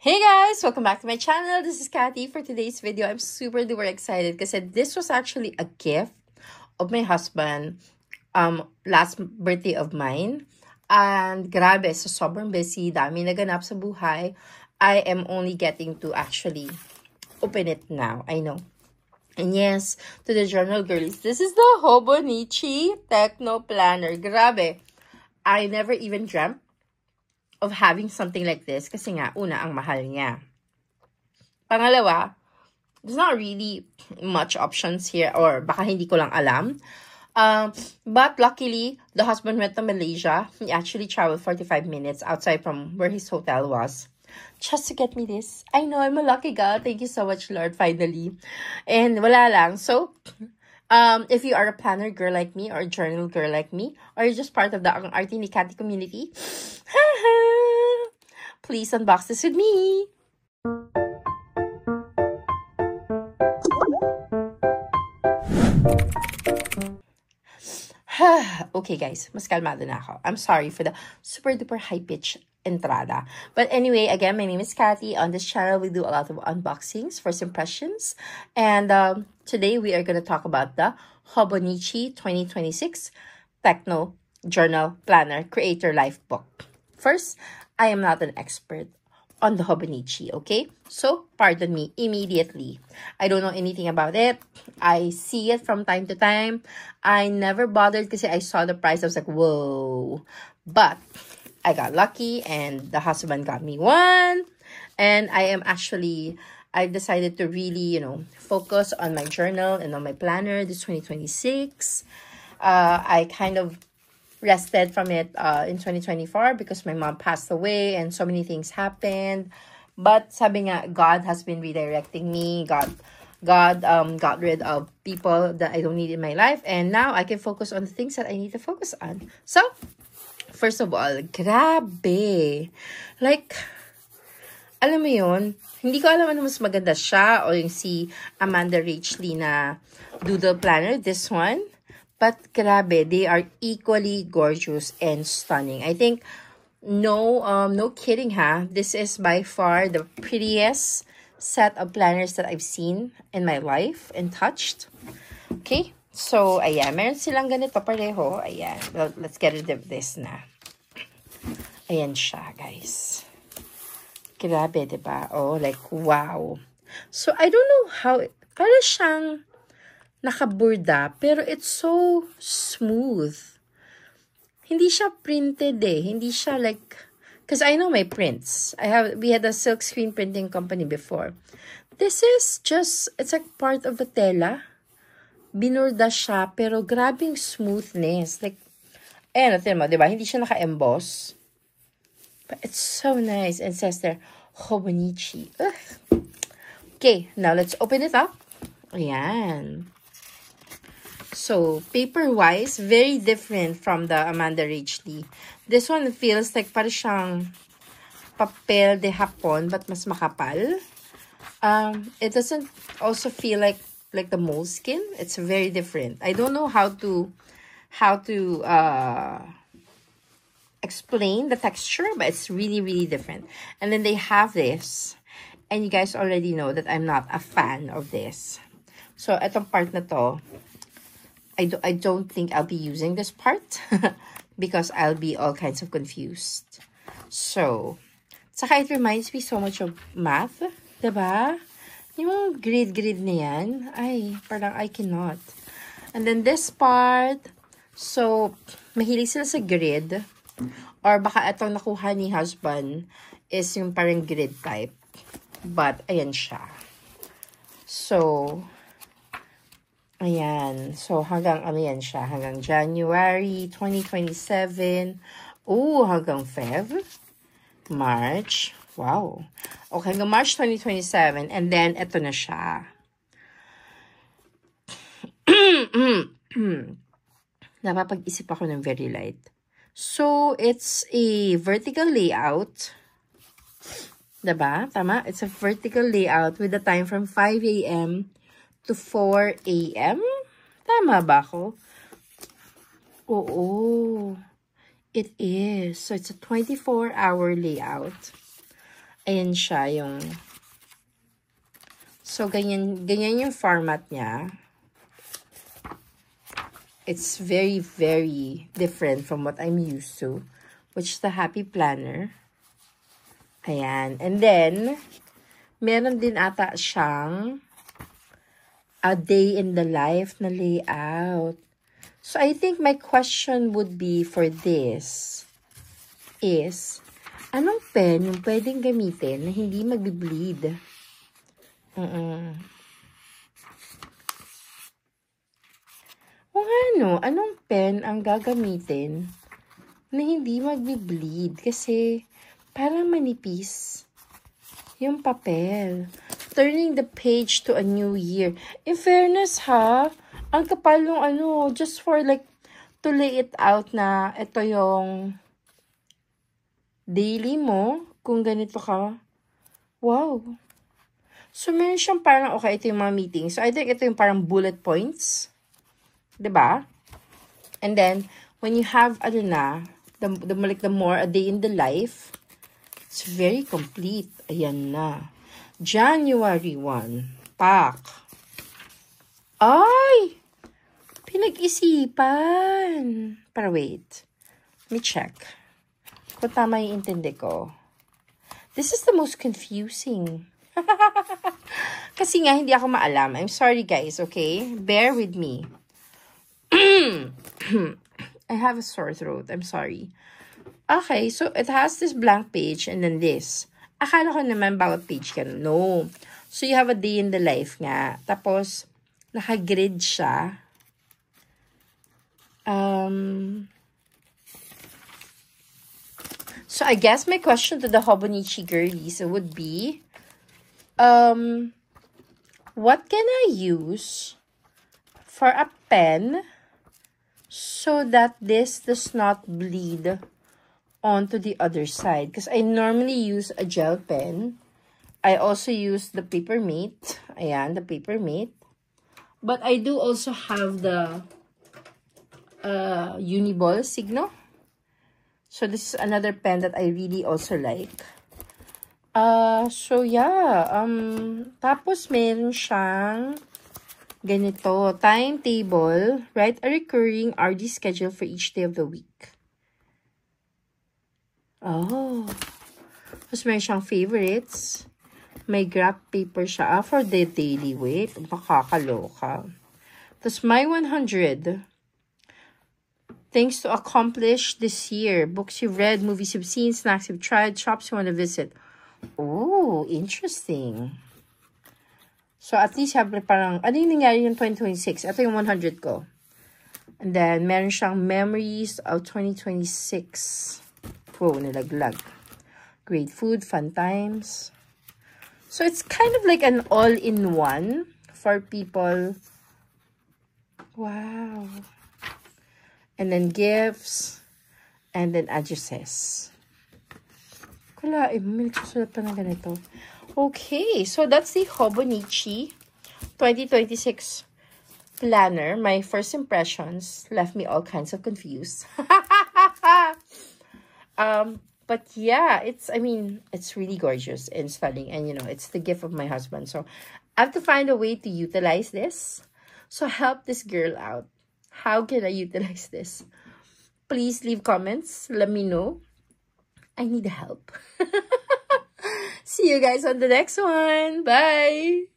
Hey guys! Welcome back to my channel. This is Kathy. For today's video, I'm super duper excited because this was actually a gift of my husband last birthday of mine. And grabe, so sobrang busy, dami naganap sa buhay. I am only getting to actually open it now. I know. And yes, to the journal girlies, this is the Hobonichi Techno Planner. Grabe. I never even dreamt of having something like this kasi nga, una, ang mahal niya. Pangalawa, there's not really much options here or baka hindi ko lang alam. But luckily, the husband went to Malaysia. He actually traveled 45 minutes outside from where his hotel was just to get me this. I know, I'm a lucky girl. Thank you so much, Lord, finally. And wala lang. So, if you are a planner girl like me or a journal girl like me, or you're just part of the Arte ni Cathy community, please unbox this with me. Okay guys, mas kalmado na ako. I'm sorry for the super duper high pitch entrada. But anyway, again, my name is Kathy. On this channel, we do a lot of unboxings, first impressions. And today, we are going to talk about the Hobonichi 2026 Techno Journal Planner Creator Life Book. First, I am not an expert on the Hobonichi, okay? So, pardon me immediately. I don't know anything about it. I see it from time to time. I never bothered because I saw the price. I was like, whoa. But I got lucky and the husband got me one. And I decided to really, focus on my journal and on my planner this 2026. I kind of rested from it in 2024 because my mom passed away and so many things happened. But sabi nga, God has been redirecting me. God got rid of people that I don't need in my life. And now I can focus on the things that I need to focus on. So, first of all, grabe. Like, alam mo yun, hindi ko alam ano mas maganda siya o yung si Amanda Rachley na Doodle Planner, this one. But grabe, they are equally gorgeous and stunning. I think, no kidding ha, this is by far the prettiest set of planners that I've seen in my life and touched. Okay, so ayan, meron silang ganito pareho. Ayan, well, let's get rid of this na. Ayan siya, guys. Grabe, diba? Oh, like, wow. So, I don't know how, para siyang nakaburda, pero it's so smooth. Hindi siya printed eh. Hindi siya like, because I know my prints. We had a silk screen printing company before. This is just, it's like part of the tela. Binurda siya, pero grabing smoothness. Like, ayan, natin mo, diba? Hindi siya naka-emboss. But it's so nice. And it says there, Hobonichi. Ugh. Okay, now let's open it up. Ayan. So, paper-wise, very different from the Amanda Rachley. This one feels like parang siyang papel de hapon, but mas makapal. It doesn't also feel like the moleskin. It's very different. I don't know how to explain the texture, but it's really, really different. And then they have this. And you guys already know that I'm not a fan of this. So, etong part na to, I don't think I'll be using this part because I'll be all kinds of confused. So, saka it reminds me so much of math, diba? Yung grid na yan, ay, parang I cannot. And then this part, so, mahilig sila sa grid. Or baka itong nakuha ni husband is yung parang grid type. But, ayan siya. So, ayan. So, hanggang ano yan siya? Hanggang January 2027. Oh, hanggang Feb. March. Wow. Okay, hanggang March 2027. And then, ito na siya. Napapag-isip ako ng very light. So, it's a vertical layout. Diba? Tama? It's a vertical layout with the time from 5 a.m. to 4 a.m. Tama ba ako? Oo. It is. So, it's a 24-hour layout. Ayan siya yung... So, ganyan yung format niya. It's very, very different from what I'm used to, which is the Happy Planner. Ayan. And then, meron din ata siyang a day in the life na layout. So, I think my question would be for this is, anong pen yung pwedeng gamitin na hindi magbi-bleed? O ano, anong pen ang gagamitin na hindi magbi-bleed? Kasi, parang manipis yung papel. Turning the page to a new year. In fairness ha, ang kapal ng ano, just for like, to lay it out na ito yung daily mo, kung ganito ka. Wow. So, meron siyang parang, okay, ito yung mga meetings. So, I think ito yung parang bullet points. Diba? And then, when you have, ano na, the more, a day in the life, it's very complete. Ayan na. January 1. Pak. Ay! Pinag-isipan. Pero wait. Let me check. Kung tama yung intindi ko. This is the most confusing. Kasi nga, hindi ako maalam. I'm sorry, guys, okay? Bear with me. I have a sore throat. I'm sorry. Okay, so it has this blank page and then this. Akala ko naman bawat page ka. No. So, you have a day in the life nga. Tapos, naka-grid siya. So, I guess my question to the Hobonichi girlies would be, what can I use for a pen so that this does not bleed onto the other side? Because I normally use a gel pen. I also use the Papermate. Ayan, the Papermate. But I do also have the Uniball Signo. So this is another pen that I really also like. So yeah. Tapos meron siyang ganito. Timetable. Write a recurring RD schedule for each day of the week. Oh. Tapos meron siyang favorites. May graph paper siya. For the daily weight. Makakaloka. Tapos my 100 things to accomplish this year. Books you've read, movies you've seen, snacks you've tried, shops you want to visit. Oh, interesting. So, at least have parang, ano yung nangyari yung 2026? Ito yung 100 ko. And then, meron siyang memories of 2026. Oh, nilaglag. Great food, fun times. So, it's kind of like an all-in-one for people. Wow. And then gifts. And then addresses. Kulaim, may nagsusulat pa na ganito. Okay, so that's the Hobonichi 2026 planner. My first impressions left me all kinds of confused. But yeah, it's really gorgeous and stunning. And, it's the gift of my husband. So, I have to find a way to utilize this. So, help this girl out. How can I utilize this? Please leave comments. Let me know. I need help. See you guys on the next one. Bye!